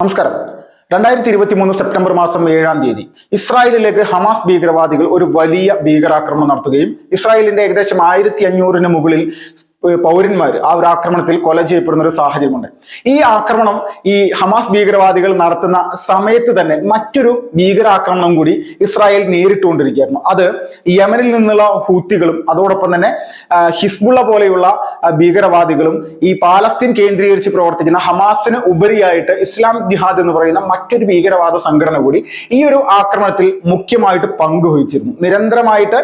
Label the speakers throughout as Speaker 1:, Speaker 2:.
Speaker 1: നമസ്കാരം. 2023 സെപ്റ്റംബർ മാസം 7-ാം തീയതി ഇസ്രായേലിലേക്ക് ഹമാസ് ഭീകരവാദികൾ ഒരു വലിയ ഭീകരാക്രമണം നടത്തുകയും ഇസ്രായേലിന്റെ ഏകദേശം 1500-ന് മുകളിൽ പൗരന്മാർ ആ ഒരു ആക്രമണത്തിൽ കൊല ചെയ്യപ്പെടുന്ന ഒരു സാഹചര്യമുണ്ട്. ഈ ആക്രമണം ഈ ഹമാസ് ഭീകരവാദികൾ നടത്തുന്ന സമയത്ത് തന്നെ മറ്റൊരു ഭീകരാക്രമണം കൂടി ഇസ്രായേൽ നേരിട്ടുകൊണ്ടിരിക്കുകയായിരുന്നു. അത് യമനിൽ നിന്നുള്ള ഹൂത്തികളും അതോടൊപ്പം തന്നെ ഹിസ്ബുള്ള പോലെയുള്ള ഭീകരവാദികളും ഈ പാലസ്തീൻ കേന്ദ്രീകരിച്ച് പ്രവർത്തിക്കുന്ന ഹമാസിന് ഉപരിയായിട്ട് ഇസ്ലാം ജിഹാദ് എന്ന് പറയുന്ന മറ്റൊരു ഭീകരവാദ സംഘടന കൂടി ഈ ഒരു ആക്രമണത്തിൽ മുഖ്യമായിട്ട് പങ്കുവഹിച്ചിരുന്നു. നിരന്തരമായിട്ട്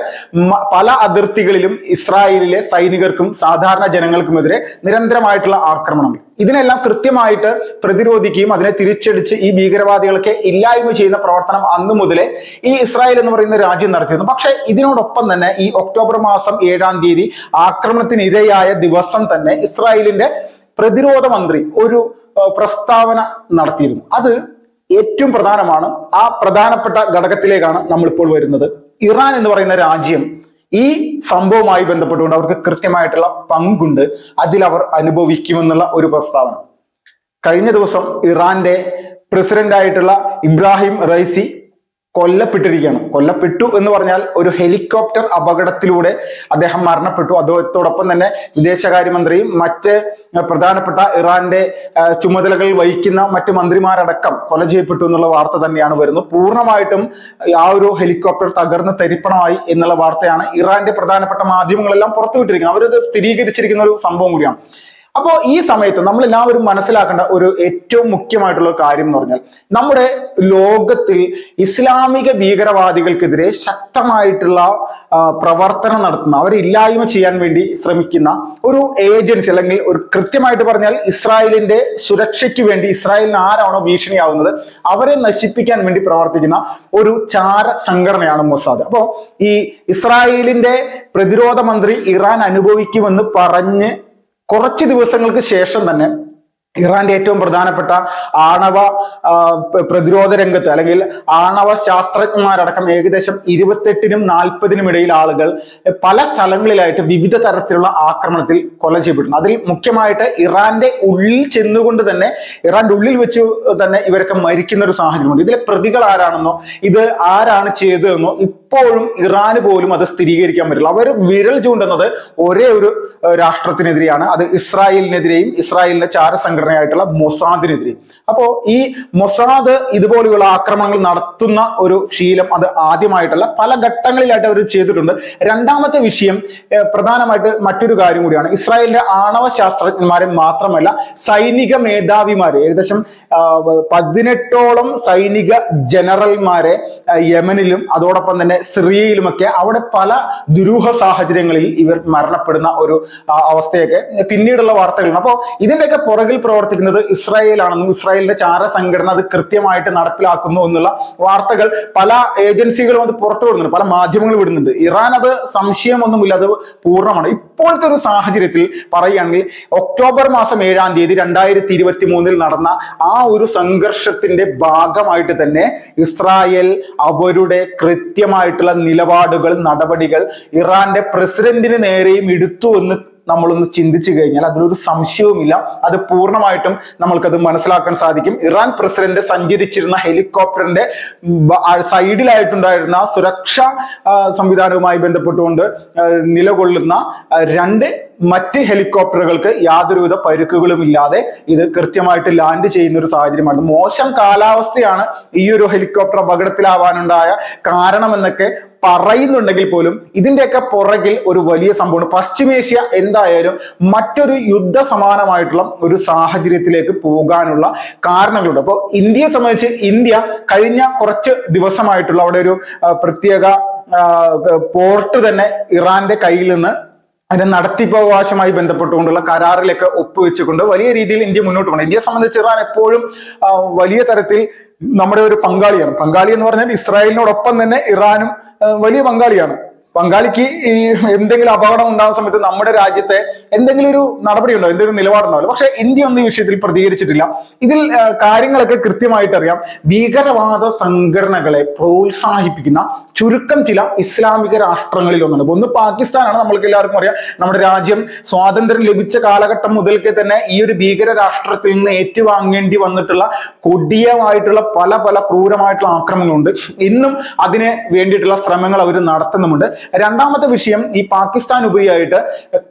Speaker 1: പല അതിർത്തികളിലും ഇസ്രായേലിലെ സൈനികർക്കും സാധാരണ ജനങ്ങൾക്കുമെതിരെ നിരന്തരമായിട്ടുള്ള ആക്രമണങ്ങൾ, ഇതിനെല്ലാം കൃത്യമായിട്ട് പ്രതിരോധിക്കുകയും അതിനെ തിരിച്ചടിച്ച് ഈ ഭീകരവാദികളൊക്കെ ഇല്ലായ്മ ചെയ്യുന്ന പ്രവർത്തനം അന്നു മുതലേ ഈ ഇസ്രായേൽ എന്ന് പറയുന്ന രാജ്യം നടത്തിയിരുന്നു. പക്ഷെ ഇതിനോടൊപ്പം തന്നെ ഈ ഒക്ടോബർ മാസം 7-ാം തീയതി ആക്രമണത്തിനിരയായ ദിവസം തന്നെ ഇസ്രായേലിന്റെ പ്രതിരോധ മന്ത്രി ഒരു പ്രസ്താവന നടത്തിയിരുന്നു. അത് ഏറ്റവും പ്രധാനമാണ്. ആ പ്രധാനപ്പെട്ട ഘടകത്തിലേക്കാണ് നമ്മളിപ്പോൾ വരുന്നത്. ഇറാൻ എന്ന് പറയുന്ന രാജ്യം ഈ സംഭവവുമായി ബന്ധപ്പെട്ടുകൊണ്ട് അവർക്ക് കൃത്യമായിട്ടുള്ള പങ്കുണ്ട്, അതിൽ അവർ അനുഭവിക്കുമെന്നുള്ള ഒരു പ്രസ്താവന. കഴിഞ്ഞ ദിവസം ഇറാന്റെ പ്രസിഡന്റ് ആയിട്ടുള്ള ഇബ്രാഹിം റൈസി കൊല്ലപ്പെട്ടിരിക്കുകയാണ്. കൊല്ലപ്പെട്ടു എന്ന് പറഞ്ഞാൽ ഒരു ഹെലികോപ്റ്റർ അപകടത്തിലൂടെ അദ്ദേഹം മരണപ്പെട്ടു. അതോടൊപ്പം തന്നെ വിദേശകാര്യമന്ത്രിയും മറ്റ് പ്രധാനപ്പെട്ട ഇറാന്റെ ചുമതലകൾ വഹിക്കുന്ന മറ്റ് മന്ത്രിമാരടക്കം കൊല ചെയ്യപ്പെട്ടു എന്നുള്ള വാർത്ത തന്നെയാണ് വരുന്നത്. പൂർണ്ണമായിട്ടും ആ ഒരു ഹെലികോപ്റ്റർ തകർന്ന് തരിപ്പണമായി എന്നുള്ള വാർത്തയാണ് ഇറാന്റെ പ്രധാനപ്പെട്ട മാധ്യമങ്ങളെല്ലാം പുറത്തുവിട്ടിരിക്കുന്നത്. അവരത് സ്ഥിരീകരിച്ചിരിക്കുന്ന ഒരു സംഭവം കൂടിയാണ്. അപ്പോ ഈ സമയത്ത് നമ്മൾ എല്ലാവരും മനസ്സിലാക്കേണ്ട ഒരു ഏറ്റവും മുഖ്യമായിട്ടുള്ള കാര്യം എന്ന് പറഞ്ഞാൽ, നമ്മുടെ ലോകത്തിൽ ഇസ്ലാമിക ഭീകരവാദികൾക്കെതിരെ ശക്തമായിട്ടുള്ള പ്രവർത്തനം നടത്തുന്ന, അവരെ ഇല്ലായ്മ ചെയ്യാൻ വേണ്ടി ശ്രമിക്കുന്ന ഒരു ഏജൻസി, അല്ലെങ്കിൽ ഒരു കൃത്യമായിട്ട് പറഞ്ഞാൽ ഇസ്രായേലിന്റെ സുരക്ഷയ്ക്ക് വേണ്ടി ഇസ്രായേലിന് ആരാണോ ഭീഷണിയാവുന്നത് അവരെ നശിപ്പിക്കാൻ വേണ്ടി പ്രവർത്തിക്കുന്ന ഒരു ചാര സംഘടനയാണ് മൊസാദ്. അപ്പോ ഈ ഇസ്രായേലിന്റെ പ്രതിരോധ മന്ത്രി ഇറാൻ അനുഭവിക്കുമെന്ന് പറഞ്ഞ് കുറച്ച് ദിവസങ്ങൾക്ക് ശേഷം തന്നെ ഇറാന്റെ ഏറ്റവും പ്രധാനപ്പെട്ട ആണവ പ്രതിരോധ രംഗത്ത് അല്ലെങ്കിൽ ആണവ ശാസ്ത്രജ്ഞന്മാരടക്കം ഏകദേശം 28-നും 40-നും ഇടയിൽ ആളുകൾ പല സ്ഥലങ്ങളിലായിട്ട് വിവിധ തരത്തിലുള്ള ആക്രമണത്തിൽ കൊല ചെയ്യപ്പെടുന്നു. അതിൽ മുഖ്യമായിട്ട് ഇറാന്റെ ഉള്ളിൽ ചെന്നുകൊണ്ട് തന്നെ, ഇറാന്റെ ഉള്ളിൽ വെച്ച് തന്നെ ഇവരൊക്കെ മരിക്കുന്ന ഒരു സാഹചര്യമുണ്ട്. ഇതിലെ പ്രതികൾ ആരാണെന്നോ ഇത് ആരാണ് ചെയ്തതെന്നോ ഇപ്പോഴും ഇറാന് പോലും അത് സ്ഥിരീകരിക്കാൻ പറ്റില്ല. അവർ വിരൽ ചൂണ്ടുന്നത് ഒരേ ഒരു രാഷ്ട്രത്തിനെതിരെയാണ്, അത് ഇസ്രായേലിനെതിരെയും ഇസ്രായേലിന്റെ ചാരസംഘടനയായിട്ടുള്ള മൊസാദിനെതിരെ. അപ്പോ ഈ മൊസാദ് ഇതുപോലെയുള്ള ആക്രമണങ്ങൾ നടത്തുന്ന ഒരു ശീലം അത് ആദ്യമായിട്ടല്ല, പല ഘട്ടങ്ങളിലായിട്ട് അവർ ചെയ്തിട്ടുണ്ട്. രണ്ടാമത്തെ വിഷയം പ്രധാനമായിട്ട് മറ്റൊരു കാര്യം കൂടിയാണ്. ഇസ്രായേലിന്റെ ആണവ ശാസ്ത്രജ്ഞന്മാരെ മാത്രമല്ല, സൈനിക മേധാവിമാരെ, ഏകദേശം 18ഓളം സൈനിക ജനറൽമാരെ യമനിലും അതോടൊപ്പം തന്നെ സിറിയയിലുമൊക്കെ അവിടെ പല ദുരൂഹ സാഹചര്യങ്ങളിൽ ഇവർ മരണപ്പെടുന്ന ഒരു അവസ്ഥയൊക്കെ പിന്നീടുള്ള വാർത്തകളാണ്. അപ്പോൾ ഇതിന്റെയൊക്കെ പുറകിൽ പ്രവർത്തിക്കുന്നത് ഇസ്രായേലാണെന്നും ഇസ്രായേലിന്റെ ചാര സംഘടന അത് കൃത്യമായിട്ട് നടപ്പിലാക്കുന്നു എന്നുള്ള വാർത്തകൾ പല ഏജൻസികളും അത് പുറത്തു വിടുന്നുണ്ട്, പല മാധ്യമങ്ങളും വിടുന്നുണ്ട്. ഇറാൻ അത് സംശയമൊന്നുമില്ല, അത് പൂർണ്ണമാണ്. ഇപ്പോഴത്തെ ഒരു സാഹചര്യത്തിൽ പറയുകയാണെങ്കിൽ ഒക്ടോബർ മാസം 7-ാം തീയതി 2023 നടന്ന ആ ഒരു സംഘർഷത്തിന്റെ ഭാഗമായിട്ട് തന്നെ ഇസ്രായേൽ അവരുടെ കൃത്യമായിട്ടുള്ള നിലപാടുകൾ, നടപടികൾ ഇറാന്റെ പ്രസിഡന്റിന് നേരെയും എടുത്തു എന്ന് നമ്മളൊന്ന് ചിന്തിച്ചു കഴിഞ്ഞാൽ അതിലൊരു സംശയവുമില്ല, അത് പൂർണ്ണമായിട്ടും നമ്മൾക്കത് മനസ്സിലാക്കാൻ സാധിക്കും. ഇറാൻ പ്രസിഡന്റ് സഞ്ചരിച്ചിരുന്ന ഹെലികോപ്റ്ററിന്റെ സൈഡിലായിട്ടുണ്ടായിരുന്ന സുരക്ഷാ സംവിധാനവുമായി ബന്ധപ്പെട്ടുകൊണ്ട് നിലകൊള്ളുന്ന 2 മറ്റ് ഹെലികോപ്റ്ററുകൾക്ക് യാതൊരുവിധ പരുക്കുകളും ഇല്ലാതെ ഇത് കൃത്യമായിട്ട് ലാൻഡ് ചെയ്യുന്ന ഒരു സാഹചര്യമാണ്. മോശം കാലാവസ്ഥയാണ് ഈ ഒരു ഹെലികോപ്റ്റർ അപകടത്തിലാവാനുണ്ടായ കാരണമെന്നൊക്കെ പറയുന്നുണ്ടെങ്കിൽ പോലും ഇതിന്റെയൊക്കെ പുറകിൽ ഒരു വലിയ സംഭവമാണ്. പശ്ചിമേഷ്യ എന്തായാലും മറ്റൊരു യുദ്ധ സമാനമായിട്ടുള്ള ഒരു സാഹചര്യത്തിലേക്ക് പോകാനുള്ള കാരണങ്ങളുണ്ട്. അപ്പോൾ ഇന്ത്യയെ സംബന്ധിച്ച് ഇന്ത്യ കഴിഞ്ഞ കുറച്ച് ദിവസമായിട്ടുള്ള അവിടെ ഒരു പ്രത്യേക പോർട്ട് തന്നെ ഇറാന്റെ കയ്യിൽ നിന്ന് അതിന്റെ നടത്തിപ്പവകാശമായി ബന്ധപ്പെട്ടുകൊണ്ടുള്ള കരാറിലൊക്കെ ഒപ്പുവെച്ചുകൊണ്ട് വലിയ രീതിയിൽ ഇന്ത്യ മുന്നോട്ട് പോകണം. ഇന്ത്യയെ സംബന്ധിച്ച് ഇറാൻ എപ്പോഴും വലിയ തരത്തിൽ നമ്മുടെ ഒരു പങ്കാളിയാണ്. പങ്കാളി എന്ന് പറഞ്ഞാൽ ഇസ്രായേലിനോടൊപ്പം തന്നെ ഇറാനും വലിയ പങ്കാളിയാണ്. ബംഗാളിക്ക് ഈ എന്തെങ്കിലും അപകടം ഉണ്ടാകുന്ന സമയത്ത് നമ്മുടെ രാജ്യത്തെ എന്തെങ്കിലും ഒരു നടപടി ഉണ്ടോ, എന്തെങ്കിലും നിലപാടുണ്ടാവില്ല. പക്ഷെ ഇന്ത്യ ഒന്നും ഈ വിഷയത്തിൽ പ്രതികരിച്ചിട്ടില്ല. ഇതിൽ കാര്യങ്ങളൊക്കെ കൃത്യമായിട്ട് അറിയാം. ഭീകരവാദ സംഘടനകളെ പ്രോത്സാഹിപ്പിക്കുന്ന ചുരുക്കം ചില ഇസ്ലാമിക രാഷ്ട്രങ്ങളിൽ ഒന്നാണ്. ഒന്ന് പാകിസ്ഥാനാണ്. നമ്മൾക്ക് എല്ലാവർക്കും അറിയാം, നമ്മുടെ രാജ്യം സ്വാതന്ത്ര്യം ലഭിച്ച കാലഘട്ടം മുതൽക്ക് തന്നെ ഈ ഒരു ഭീകര രാഷ്ട്രത്തിൽ നിന്ന് ഏറ്റുവാങ്ങേണ്ടി വന്നിട്ടുള്ള കൊടിയമായിട്ടുള്ള പല പല ക്രൂരമായിട്ടുള്ള ആക്രമണങ്ങളുണ്ട്. ഇന്നും അതിന് വേണ്ടിയിട്ടുള്ള ശ്രമങ്ങൾ അവർ നടത്തുന്നുമുണ്ട്. രണ്ടാമത്തെ വിഷയം, ഈ പാകിസ്ഥാൻ ഉപരിയായിട്ട്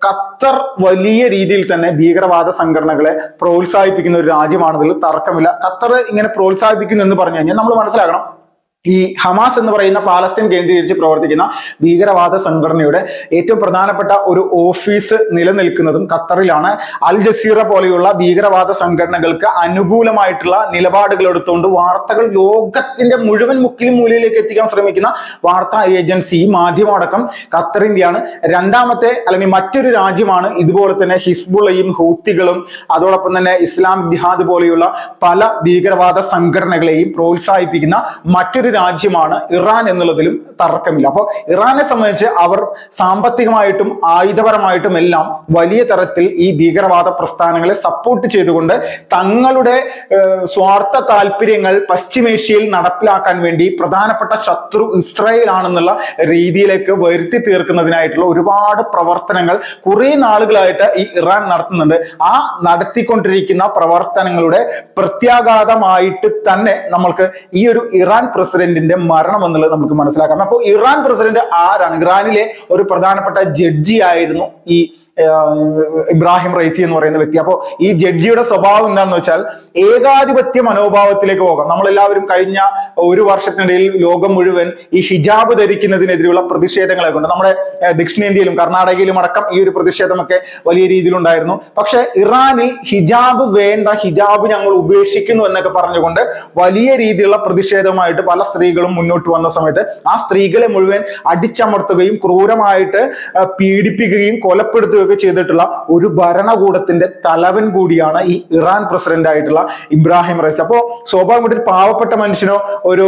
Speaker 1: ഖത്തർ വലിയ രീതിയിൽ തന്നെ ഭീകരവാദ സംഘടനകളെ പ്രോത്സാഹിപ്പിക്കുന്ന ഒരു രാജ്യമാണെന്നതിൽ തർക്കമില്ല. ഖത്തർ ഇങ്ങനെ പ്രോത്സാഹിപ്പിക്കുന്നു എന്ന് പറഞ്ഞു കഴിഞ്ഞാൽ നമ്മൾ മനസ്സിലാക്കണം, ഈ ഹമാസ് എന്ന് പറയുന്ന പാലസ്തീൻ കേന്ദ്രീകരിച്ച് പ്രവർത്തിക്കുന്ന ഭീകരവാദ സംഘടനയുടെ ഏറ്റവും പ്രധാനപ്പെട്ട ഒരു ഓഫീസ് നിലനിൽക്കുന്നതും ഖത്തറിലാണ്. അൽ ജസീറ പോലെയുള്ള ഭീകരവാദ സംഘടനകൾക്ക് അനുകൂലമായിട്ടുള്ള നിലപാടുകൾ എടുത്തുകൊണ്ട് വാർത്തകൾ ലോകത്തിന്റെ മുഴുവൻ മുക്കിലും മൂലയിലേക്ക് എത്തിക്കാൻ ശ്രമിക്കുന്ന വാർത്താ ഏജൻസി, മാധ്യമമടക്കം ഖത്തറിന്റെയാണ്. രണ്ടാമത്തെ അല്ലെങ്കിൽ മറ്റൊരു രാജ്യമാണ് ഇതുപോലെ തന്നെ ഹിസ്ബുള്ളയും ഹൂത്തികളും അതോടൊപ്പം തന്നെ ഇസ്ലാമിക് ജിഹാദ് പോലെയുള്ള പല ഭീകരവാദ സംഘടനകളെയും പ്രോത്സാഹിപ്പിക്കുന്ന മറ്റൊരു രാജ്യമാണ് ഇറാൻ എന്നുള്ളതിലും തർക്കമില്ല. അപ്പോൾ ഇറാനെ സംബന്ധിച്ച് അവർ സാമ്പത്തികമായിട്ടും ആയുധപരമായിട്ടും എല്ലാം വലിയ തരത്തിൽ ഈ ഭീകരവാദ പ്രസ്ഥാനങ്ങളെ സപ്പോർട്ട് ചെയ്തുകൊണ്ട് തങ്ങളുടെ സ്വാർത്ഥ താല്പര്യങ്ങൾ പശ്ചിമേഷ്യയിൽ നടപ്പിലാക്കാൻ വേണ്ടി പ്രധാനപ്പെട്ട ശത്രു ഇസ്രായേൽ ആണെന്നുള്ള രീതിയിലേക്ക് വരുത്തി തീർക്കുന്നതിനായിട്ടുള്ള ഒരുപാട് പ്രവർത്തനങ്ങൾ കുറെ നാളുകളായിട്ട് ഈ ഇറാൻ നടത്തുന്നുണ്ട്. ആ നടത്തിക്കൊണ്ടിരിക്കുന്ന പ്രവർത്തനങ്ങളുടെ പ്രത്യാഘാതമായിട്ട് തന്നെ നമ്മൾക്ക് ഈ ഒരു ഇറാൻ പ്രസിഡന്റിന്റെ മരണം എന്നുള്ളത് നമുക്ക് മനസ്സിലാക്കാം. അപ്പോൾ ഇറാൻ പ്രസിഡന്റ് ആരാണ്? ഇറാനിലെ ഒരു പ്രധാനപ്പെട്ട ജഡ്ജി ആയിരുന്നു ഈ ഇബ്രാഹിം റൈസി എന്ന് പറയുന്ന വ്യക്തി. അപ്പോൾ ഈ ജഡ്ജിയുടെ സ്വഭാവം എന്താണെന്ന് വെച്ചാൽ ഏകാധിപത്യ മനോഭാവത്തിലേക്ക് പോകാം. നമ്മളെല്ലാവരും കഴിഞ്ഞ ഒരു വർഷത്തിനിടയിൽ ലോകം മുഴുവൻ ഈ ഹിജാബ് ധരിക്കുന്നതിനെതിരെയുള്ള പ്രതിഷേധങ്ങളെ കൊണ്ട് നമ്മുടെ ദക്ഷിണേന്ത്യയിലും കർണാടകയിലും അടക്കം ഈ ഒരു പ്രതിഷേധമൊക്കെ വലിയ രീതിയിലുണ്ടായിരുന്നു. പക്ഷെ ഇറാനിൽ ഹിജാബ് വേണ്ട, ഹിജാബ് ഞങ്ങൾ ഉപേക്ഷിക്കുന്നു എന്നൊക്കെ പറഞ്ഞുകൊണ്ട് വലിയ രീതിയിലുള്ള പ്രതിഷേധവുമായിട്ട് പല സ്ത്രീകളും മുന്നോട്ട് വന്ന സമയത്ത് ആ സ്ത്രീകളെ മുഴുവൻ അടിച്ചമർത്തുകയും ക്രൂരമായിട്ട് പീഡിപ്പിക്കുകയും കൊലപ്പെടുത്തുകയും ഒക്കെ ചെയ്തിട്ടുള്ള ഒരു ഭരണകൂടത്തിന്റെ തലവൻ കൂടിയാണ് ഈ ഇറാൻ പ്രസിഡന്റ് ആയിട്ടുള്ള ഇബ്രാഹിം റൈസി. അപ്പോ സ്വാഭാവികമായിട്ട് ഒരു പാവപ്പെട്ട മനുഷ്യനോ ഒരു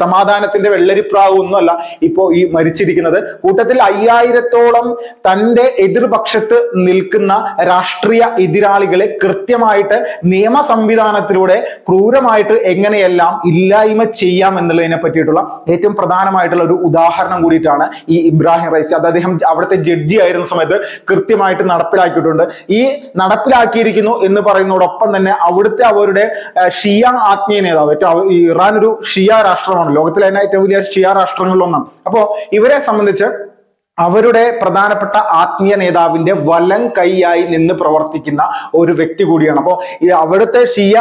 Speaker 1: സമാധാനത്തിന്റെ വെള്ളരിപ്രാവോ ഒന്നും അല്ല ഇപ്പോ ഈ മരിച്ചിരിക്കുന്നത്. കൂട്ടത്തിൽ 5000-ഓളം തന്റെ എതിർപക്ഷത്ത് നിൽക്കുന്ന രാഷ്ട്രീയ എതിരാളികളെ കൃത്യമായിട്ട് നിയമ സംവിധാനത്തിലൂടെ ക്രൂരമായിട്ട് എങ്ങനെയെല്ലാം ഇല്ലായ്മ ചെയ്യാം എന്നുള്ളതിനെ പറ്റിയിട്ടുള്ള ഏറ്റവും പ്രധാനമായിട്ടുള്ള ഒരു ഉദാഹരണം കൂടിയിട്ടാണ് ഈ ഇബ്രാഹിം റൈസി. അത് അദ്ദേഹം അവിടുത്തെ ജഡ്ജി ആയിരുന്ന സമയത്ത് കൃത്യമായിട്ട് നടപ്പിലാക്കിയിട്ടുണ്ട്. ഈ നടപ്പിലാക്കിയിരിക്കുന്നു എന്ന് പറയുന്നതോടൊപ്പം തന്നെ അവിടുത്തെ അവരുടെ ഷിയ ആത്മീയ നേതാവ്, ഇറാൻ ഒരു ഷിയ രാഷ്ട്രമാണ്, ലോകത്തിലെ തന്നെ ഏറ്റവും വലിയ ഷിയ രാഷ്ട്രങ്ങളിൽ ഒന്നാണ്. അപ്പോ ഇവരെ സംബന്ധിച്ച് അവരുടെ പ്രധാനപ്പെട്ട ആത്മീയ നേതാവിന്റെ വലം കൈയായി നിന്ന് പ്രവർത്തിക്കുന്ന ഒരു വ്യക്തി കൂടിയാണ്. അപ്പോൾ ഈ അവിടുത്തെ ഷിയ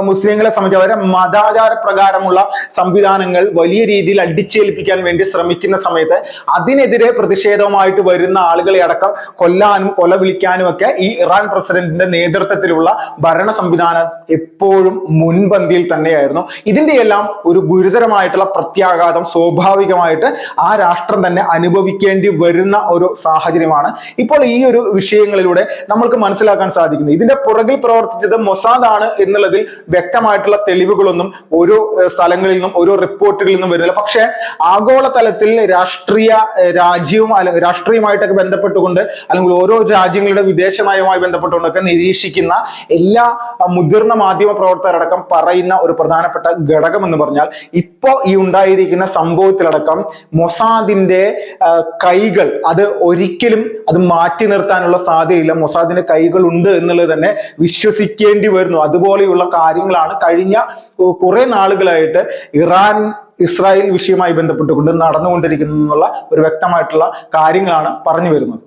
Speaker 1: മുസ്ലിങ്ങളെ സംബന്ധിച്ച് അവരെ മതാചാര പ്രകാരമുള്ള സംവിധാനങ്ങൾ വലിയ രീതിയിൽ അടിച്ചേൽപ്പിക്കാൻ വേണ്ടി ശ്രമിക്കുന്ന സമയത്ത് അതിനെതിരെ പ്രതിഷേധവുമായിട്ട് വരുന്ന ആളുകളെ അടക്കം കൊല്ലാനും കൊല വിളിക്കാനും ഒക്കെ ഈ ഇറാൻ പ്രസിഡന്റിന്റെ നേതൃത്വത്തിലുള്ള ഭരണ സംവിധാനം എപ്പോഴും മുൻപന്തിയിൽ തന്നെയായിരുന്നു. ഇതിന്റെ എല്ലാം ഒരു ഗുരുതരമായിട്ടുള്ള പ്രത്യാഘാതം സ്വാഭാവികമായിട്ട് ആ രാഷ്ട്രം തന്നെ അനുഭവിക്കേണ്ടി വരുന്ന ഒരു സാഹചര്യമാണ് ഇപ്പോൾ ഈ ഒരു വിഷയങ്ങളിലൂടെ നമ്മൾക്ക് മനസ്സിലാക്കാൻ സാധിക്കുന്നത്. ഇതിന്റെ പുറകിൽ പ്രവർത്തിച്ചത് മൊസാദ് ആണ് എന്നുള്ളതിൽ വ്യക്തമായിട്ടുള്ള തെളിവുകളൊന്നും ഓരോ സ്ഥലങ്ങളിൽ നിന്നും ഓരോ റിപ്പോർട്ടുകളിൽ നിന്നും വരുന്നില്ല. പക്ഷെ ആഗോളതലത്തിൽ രാഷ്ട്രീയമായിട്ടൊക്കെ ബന്ധപ്പെട്ടുകൊണ്ട് അല്ലെങ്കിൽ ഓരോ രാജ്യങ്ങളുടെ വിദേശ നയവുമായി ബന്ധപ്പെട്ടുകൊണ്ടൊക്കെ നിരീക്ഷിക്കുന്ന എല്ലാ മുതിർന്ന മാധ്യമ പ്രവർത്തകരടക്കം പറയുന്ന ഒരു പ്രധാനപ്പെട്ട ഘടകം എന്ന് പറഞ്ഞാൽ ഇപ്പോ ഈ ഉണ്ടായിരിക്കുന്ന സംഭവത്തിലടക്കം മൊസാദിന്റെ കൈകൾ അത് ഒരിക്കലും അത് മാറ്റി നിർത്താനുള്ള സാധ്യതയില്ല. മൊസാദിന്റെ കൈകൾ ഉണ്ട് എന്നുള്ളത് തന്നെ വിശ്വസിക്കേണ്ടി വരുന്നു. അതുപോലെയുള്ള കാര്യങ്ങളാണ് കഴിഞ്ഞ കുറെ നാളുകളായിട്ട് ഇറാൻ ഇസ്രായേൽ വിഷയവുമായി ബന്ധപ്പെട്ടുകൊണ്ട് നടന്നുകൊണ്ടിരിക്കുന്ന ഒരു വ്യക്തമായിട്ടുള്ള കാര്യങ്ങളാണ് പറഞ്ഞു വരുന്നത്.